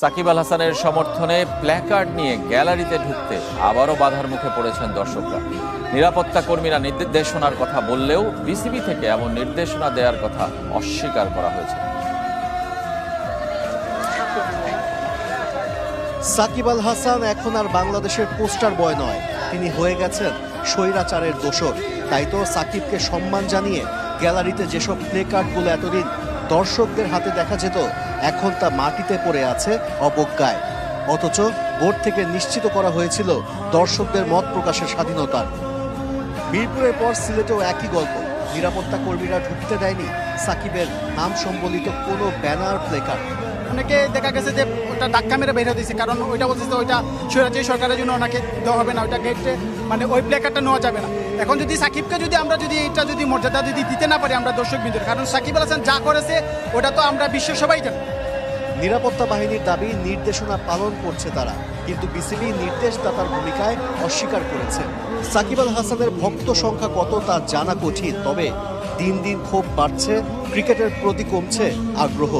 সাকিব আল হাসানের সমর্থনে প্ল্যাকার্ড নিয়ে গ্যালারিতে ঢুকতে আবারও বাধার মুখে পড়েছেন দর্শকরা। নিরাপত্তা কর্মীরা নির্দেশনার কথা বললেও বিসিবি থেকে এমন নির্দেশনা দেওয়ার কথা অস্বীকার করা হয়েছে। সাকিব আল হাসান এখন আর বাংলাদেশের পোস্টার বয় নয়, তিনি হয়ে গেছেন স্বৈরাচারের দোসর। তাই তো সাকিবকে সম্মান জানিয়ে গ্যালারিতে যেসব প্লেকার্ডগুলো এতদিন দর্শকদের হাতে দেখা যেত, এখন তা মাটিতে পড়ে আছে অবজ্ঞায়। অথচ বোর্ড থেকে নিশ্চিত করা হয়েছিল দর্শকদের মত প্রকাশের স্বাধীনতার। মিরপুরের পর সিলেটেও একই গল্প। নিরাপত্তা কর্মীরা ঢুকতে দেয়নি সাকিবের নাম সম্বলিত কোনো ব্যানার প্লেকার্ড। অনেকে দেখা গেছে যে ওটা ধাক্কা মেরে বের হয়ে দিয়েছে, কারণ ওইটা বলছে যে ওইটা স্বৈরাচারী সরকারের জন্য ওনাকে দেওয়া হবে না, ওইটা গেটে মানে ওই প্লেকার্ডটা নেওয়া যাবে না। এখন যদি সাকিবকে যদি আমরা যদি এটা যদি মর্যাদা যদি দিতে না পারি আমরা দর্শক বিন্দুর, কারণ সাকিব আল হাসান যা করেছে ওটা তো আমরা বিশ্বের সবাই জানি। নিরাপত্তা বাহিনীর দাবি নির্দেশনা পালন করছে তারা, কিন্তু বিসিবি নির্দেশদাতার ভূমিকায় অস্বীকার করেছে। সাকিব আল হাসানের ভক্ত সংখ্যা কত তা জানা কঠিন, তবে দিন দিন ক্ষোভ বাড়ছে, ক্রিকেটের প্রতি কমছে আগ্রহ।